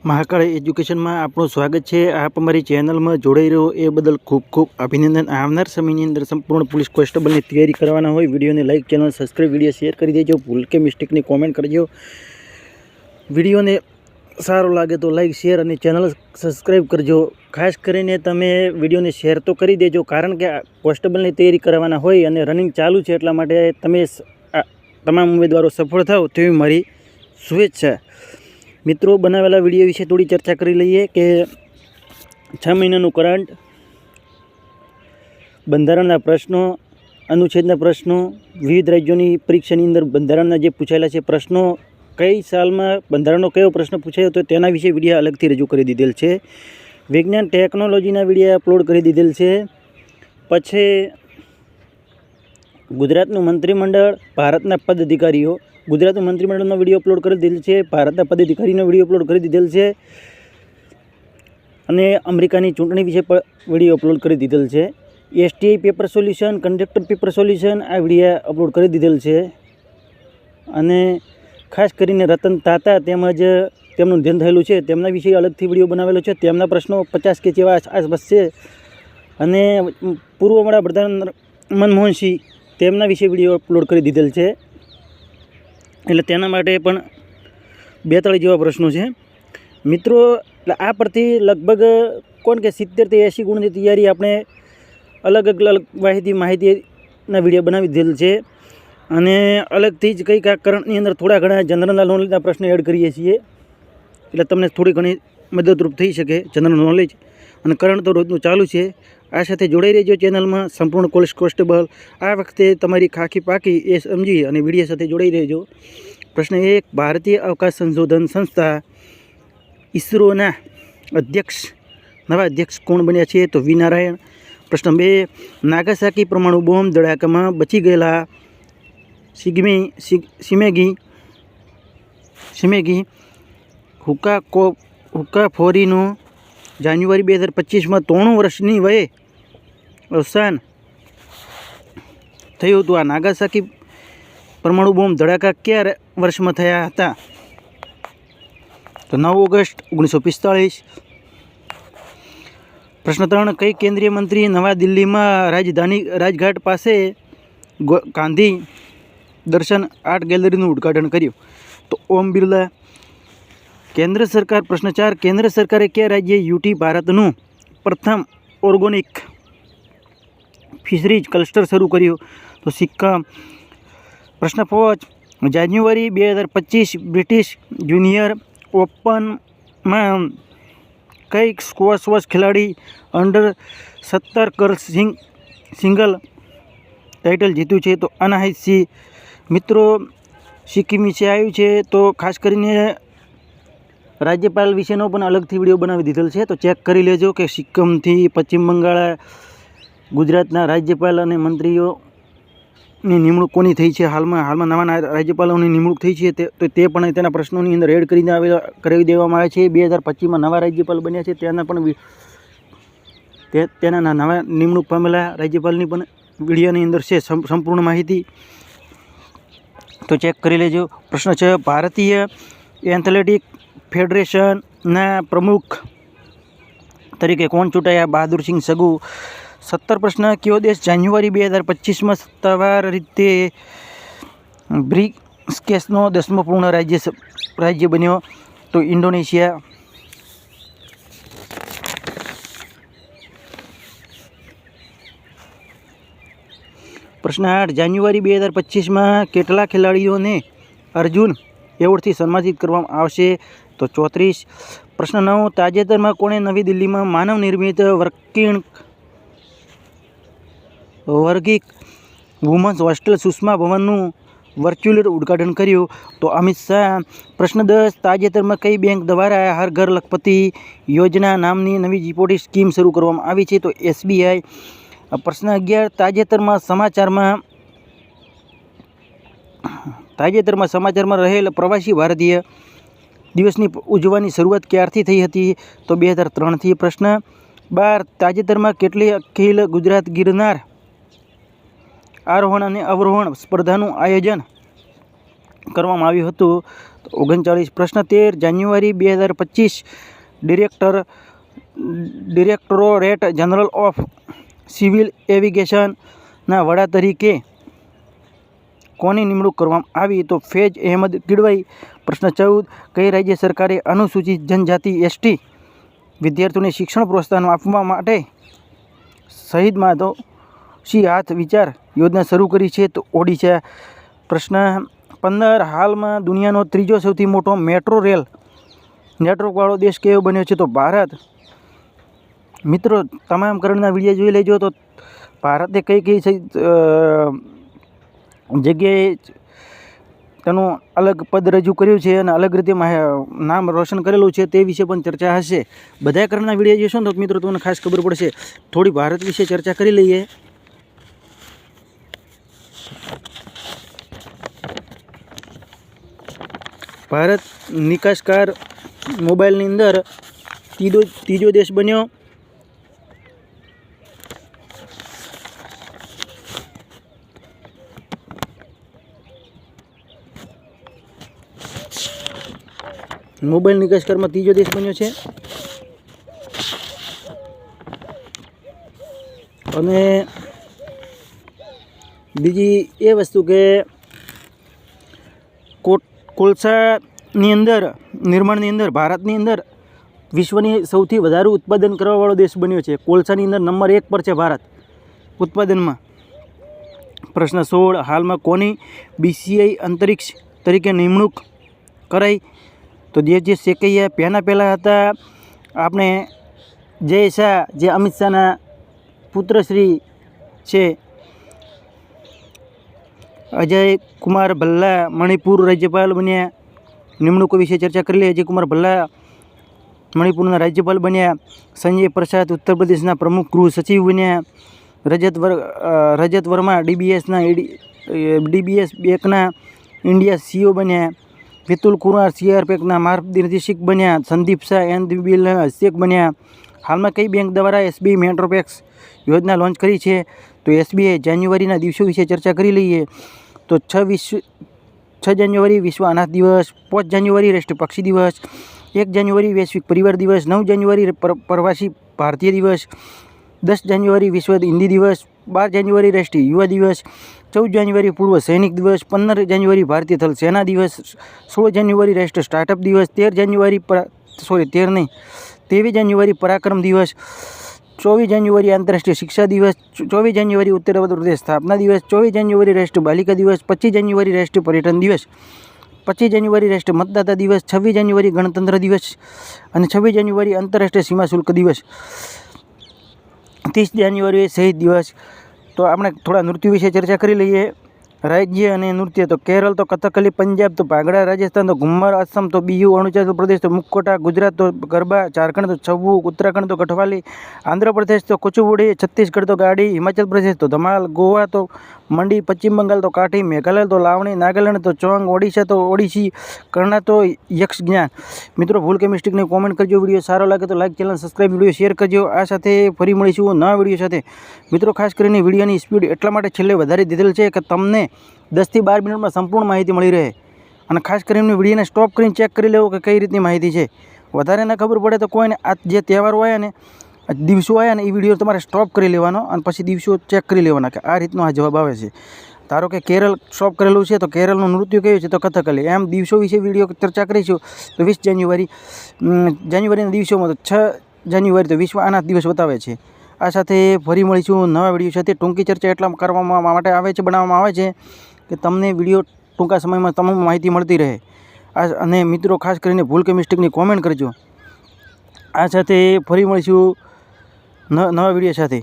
Mahakal education में आपनु स्वागत है। आप अमरी चेनल में जोड़ाई रहो ए बदल खूब खूब अभिनंदन। आवनार समय अंदर संपूर्ण पुलिस कोन्स्टेबल की तैयारी करवाना हो वीडियो ने लाइक चैनल सब्सक्राइब वीडियो शेर कर दीजिए। भूल के मिस्टेक ने कॉमेंट करजो। वीडियो ने सारो लगे तो लाइक शेर और चैनल सब्सक्राइब करजो। खास करीने तमे वीडियो ने शेर तो करी देजो, कारण के कोन्स्टेबल की तैयारी करवाना होय अने रनिंग चालू है एटला माटे तमे तमाम उम्मीदवारों सफल थाओ तेवी मारी शुभेच्छा। मित्रों, बनावेला विडियो विषे थोड़ी चर्चा करी लीए कि 6 महीनानु करंट, बंधारणना प्रश्नों, अनुच्छेदना प्रश्नों, विविध राज्यों परीक्षानी अंदर बंधारणना जे पूछायेला छे प्रश्नों, कई साल में बंधारणनो कयो प्रश्न पूछायो तो तेना विषे विडियो अलगथी रजू करी दीधेल छे। विज्ञान टेक्नोलॉजीना विडियो अपलोड करी दीधेल छे। पछी गुजरातनु मंत्रीमंडळ, भारतना पदाधिकारीओ, गुजरात मंत्रीमंडल विडियो अपलोड कर दीधेल छे। भारतना पदाधिकारी विडियो अपलोड कर दीधेल छे अने अमेरिकानी चूंटणी विषे विडियो अपलोड कर दीधेल छे। STI paper solution, conductor paper solution आ विडियो अपलोड कर दीधेल छे। अने खास करीने रतन ताता तेमज तेमनुं निधन थयेलुं छे तेमना विषे अलगथी विडियो बनावेलो छे। तेमना प्रश्नों 50 के जेवा आसपास छे। अने पूर्व वडाप्रधान मनमोहन सिंह तेमना विषे विडियो अपलोड कर दीधेल छे। એટલે તેના માટે પણ 42 જેવા પ્રશ્નો છે મિત્રો। આ પરથી લગભગ કોણ કે 70 થી 80 ગુણની તૈયારી આપણે અલગ અલગ માહિતીના વિડીયો બનાવી દીધેલ છે અને અલગથી જ કંઈક આ કરંટની અંદર થોડા ઘણા જનરલ નોલેજના પ્રશ્ન એડ કરીએ છીએ એટલે તમને થોડી ઘણી મદદરૂપ થઈ શકે જનરલ નોલેજ। અને કરંટ તો રોજનું ચાલુ છે। આ સાથે જોડાઈ રહેજો ચેનલમાં। સંપૂર્ણ પોલીસ કોન્સ્ટેબલ આ વખતે તમારી ખાખી પાકી એ સમજી અને વિડીયો સાથે જોડાઈ રહેજો। પ્રશ્ન 1, ભારતીય અવકાશ સંશોધન સંસ્થા ઈસરોના અધ્યક્ષ નવા અધ્યક્ષ કોણ બન્યા છે તો વી નારાયણ। પ્રશ્ન 2, નાગાસાકી પરમાણુ બોમ્બ ધડાકામાં બચી ગયેલા સિમેગી હુકાફોરીનું જાન્યુઆરી 2025 में 93 वर्षनी वये अवसान थयुं हतुं। आ नागासाकी परमाणु बोम्ब धड़ाका क्या वर्ष में थया हता तो 9 ऑगस्ट 1945। प्रश्न 3, कई केंद्रीय मंत्री नवा दिल्ली में राजधानी राजघाट पासे गांधी दर्शन आर्ट गैलरीનું उद्घाटन कर्युं तो ओम बिरला। केंद्र सरकार प्रश्न 4, केंद्र सरकारे क्या राज्य यूटी भारतનું प्रथम ऑर्गेनिक फिशरीज क्लस्टर शुरू कर्યું तो सिक्किम। प्रश्न 5, जान्युआरी 2025 ब्रिटिश जूनियर ओपन में कई स्क्वॉश खिलाड़ी अंडर 17 गर्ल्स सिंगल टाइटल जीत्યું છે तो अनाहित सिंह। मित्रों, सिक्किम विषे आव्युं छे तो खास करीने राज्यपाल विषेनो पण अलगथी विडियो बनावी दीधेल छे तो चेक करी लेजो कि सिक्किम थी पश्चिम बंगाल गुजरातना राज्यपाल अने मंत्रीओनी निमणूक कोनी थई छे। हाल में नवा राज्यपालोनी निमणूक थई छे तो ते पण तेना प्रश्नोनी अंदर एड करावी देवामां आवे छे। 2025 में नवा राज्यपाल बन्या छे तेना पण तेना नवा निमणूक पामेला राज्यपालनी पण विडियोनी अंदर छे संपूर्ण माहिती तो चेक करी लेजो। प्रश्न 6, भारतीय एथलेटिक फेडरेशन ना प्रमुख तरीके कौन चूंटाया बहादुर सिंह सगू। 17 प्रश्न, क्यों देश जान्युआरी 2025 में सत्तावार रीते ब्रिक्सનો 10મો पूर्ण राज्य बन्यो तो इंडोनेशिया। प्रश्न 8, जान्युआरी 2025 में केटला खिलाड़ीओने अर्जुन एवोर्डथी सन्मानित करवामां आवशे तो 34। प्रश्न 9, ताजेतर में कोणे नवी दिल्ली में मानव निर्मित वर्गिक वुमन्स होस्टेल सुषमा भवनનું वर्च्युअल उद्घाटन कर्યું तो अमित शाह। प्रश्न 10, ताजेतर में कई बैंक द्वारा हर घर लखपति योजना नामनी नवी डिपोजिट स्कीम शुरू करवामां आवी छे तो SBI। प्रश्न 11, ताजेतर में समाचार में रहेल प्रवासी भारतीय दिवसनी उजवવાની શરૂઆત ક્યારથી થઈ હતી તો 2003 થી। પ્રશ્न 12, તાજેતરમાં કેટલી અખિલ ગુજરાત ગિરનાર આરોહણ અને અવરોહણ સ્પર્ધાનું આયોજન કરવામાં આવ્યું હતું 39 પ્રશ્ન 13 જાન્યુઆરી 2025 ડિરેક્ટોરેટ જનરલ ઓફ સિવિલ એવિગેશનના વડા તરીકે કોની નિમણૂક કરવામાં આવી? તો ફૈઝ અહેમદ કિડવાઈ. પ્રશ્ન 14 કઈ રાજ્ય સરકારે અનુસૂચિત જનજાતિ એસટી વિદ્યાર્થીઓને શિક્ષણ પ્રોત્સાહન આપવા માટે શહીદ માધવસિંહ હાથ વિચાર યોજના શરૂ કરી છે? તો ઓડિશા. પ્રશ્ન 15 હાલમાં દુનિયાનો ત્રીજો સૌથી મોટો મેટ્રો રેલ નેટવર્કવાળો દેશ કયો બન્યો છે? તો ભારત. મિત્રો તમામ કરંટના વિડીયો જોઈ લેજો. તો ભારતે કઈ કઈ જગ્યાએ તેનું અલગ પદ રજૂ કર્યું છે અને અલગ રીતે નામ રોશન કરેલું છે તે વિશે પણ ચર્ચા હશે. બધા કરંટના વિડીયો જોશો ને તો મિત્રો તમને ખાસ ખબર પડશે. થોડી ભારત વિશે ચર્ચા કરી લઈએ. ભારત નિકાસકાર મોબાઈલની અંદર ત્રીજો દેશ બન્યો. મોબાઈલ નિકાસકારમાં ત્રીજો દેશ બન્યો છે. અને બીજી એ વસ્તુ કે કોલસાની અંદર નિર્માણની અંદર ભારતની અંદર વિશ્વની સૌથી વધારે ઉત્પાદન કરવાવાળો દેશ બન્યો છે. કોલસાની અંદર નંબર 1 પર છે ભારત ઉત્પાદનમાં. પ્રશ્ન 16 હાલમાં કોની BCI અંતરિક્ષ તરીકે નિમણૂક કરાઈ? તો જે શેકૈયા પહેલાં હતા આપણે જય શાહ, જે અમિત શાહના પુત્રશ્રી છે. અજય કુમાર ભલ્લા મણિપુર રાજ્યપાલ બન્યા. નિમણૂકો વિશે ચર્ચા કરી લઈએ. અજય કુમાર ભલ્લા મણિપુરના રાજ્યપાલ બન્યા. સંજય પ્રસાદ ઉત્તર પ્રદેશના પ્રમુખ ગૃહ સચિવ બન્યા. રજત વર્મા DBS બેંકના ઇન્ડિયા CEO બન્યા. વિતુલ કુમાર CRPના માર્ગદર્શક બન્યા. સંદીપ શાહ NBLના અધ્યક્ષ બન્યા. હાલમાં કઈ બેંક દ્વારા SBI મેટ્રોપેક્સ યોજના લોન્ચ કરી છે? તો SBI. જાન્યુઆરીના દિવસો વિશે ચર્ચા કરી લઈએ. તો 6 જાન્યુઆરી વિશ્વ અનાથ દિવસ, 5 જાન્યુઆરી રાષ્ટ્રીય પક્ષી દિવસ, 1 જાન્યુઆરી વૈશ્વિક પરિવાર દિવસ, 9 જાન્યુઆરી પ્રવાસી ભારતીય દિવસ, 10 જાન્યુઆરી વિશ્વ હિન્દી દિવસ, 12 જાન્યુઆરી રાષ્ટ્રીય યુવા દિવસ, 14 જાન્યુઆરી પૂર્વ સૈનિક દિવસ, 15 જાન્યુઆરી ભારતીય થલ સેના દિવસ, 16 જાન્યુઆરી રાષ્ટ્રીય સ્ટાર્ટઅપ દિવસ, 23 જાન્યુઆરી પરાક્રમ દિવસ, 24 જાન્યુઆરી આંતરરાષ્ટ્રીય શિક્ષા દિવસ, 24 જાન્યુઆરી ઉત્તર પ્રદેશ સ્થાપના દિવસ, 24 જાન્યુઆરી રાષ્ટ્રીય બાલિકા દિવસ, 25 જાન્યુઆરી રાષ્ટ્રીય પર્યટન દિવસ, 25 જાન્યુઆરી રાષ્ટ્રીય મતદાતા દિવસ, 26 જાન્યુઆરી ગણતંત્ર દિવસ અને 26 જાન્યુઆરી આંતરરાષ્ટ્રીય સીમા શુલ્ક દિવસ, 30 જાન્યુઆરી શહીદ દિવસ. તો આપણે થોડા નૃત્ય વિશે ચર્ચા કરી લઈએ. રાજ્ય અને નૃત્ય. તો કેરળ તો કથકલી, પંજાબ તો ભાંગડા, રાજસ્થાન તો ઘુમ્મર, આસામ તો બિહુ, અરુણાચલ પ્રદેશ તો મુક્કોટા, ગુજરાત તો ગરબા, ઝારખંડ તો છવ્વુ, ઉત્તરાખંડ તો કઠવાલી, આંધ્રપ્રદેશ તો કુચુપુડી, છત્તીસગઢ તો ગાડી, હિમાચલ પ્રદેશ તો ધમાલ, ગોવા તો મંડી, પશ્ચિમ બંગાળ તો કાઠી, મેઘાલય તો લાવણી, નાગાલેન્ડ તો ચોંગ, ઓડિશા તો ઓડિશી, કર્ણાટક તો યક્ષજ્ઞાન. મિત્રો ભૂલ કે મિસ્ટેકને કોમેન્ટ કરજો. વિડીયો સારો લાગે તો like, channel subscribe, video share કરજો. આ સાથે ફરી મળીશું નવા વિડીયો સાથે. મિત્રો ખાસ કરીને વિડીયોની સ્પીડ એટલા માટે છેલ્લે વધારી દીધેલ છે કે તમને 10 થી 12 મિનિટમાં સંપૂર્ણ માહિતી મળી રહે. અને ખાસ કરીને વિડીયોને સ્ટોપ કરીને ચેક કરી લેવો કે કઈ રીતની માહિતી છે. વધારે ના ખબર પડે તો કોઈને આ જે તહેવારો આવ્યા ને, દિવસો આવ્યા ને, એ વિડીયો તમારે સ્ટોપ કરી લેવાનો અને પછી દિવસો ચેક કરી લેવાના કે આ રીતનો આ જવાબ આવે છે. ધારો કે કેરળ સ્ટોપ કરેલું છે તો કેરળનું નૃત્ય કયું છે? તો કથકલી. એમ દિવસો વિશે વિડીયો ચર્ચા કરીશું તો 20 જાન્યુઆરીના દિવસોમાં તો 6 જાન્યુઆરી તો વિશ્વ અનાથ દિવસ બતાવે છે. આ સાથે ફરી મળીશું નવા વિડીયો સાથે. ટૂંકી ચર્ચા એટલા કરવામાં માટે આવે છે, બનાવવામાં આવે છે કે તમને વિડીયો ટૂંકા સમયમાં તમામ માહિતી મળતી રહે. અને મિત્રો ખાસ કરીને ભૂલ કે મિસ્ટેકની કોમેન્ટ કરજો. આ સાથે ફરી મળીશું નવા વિડીયો સાથે.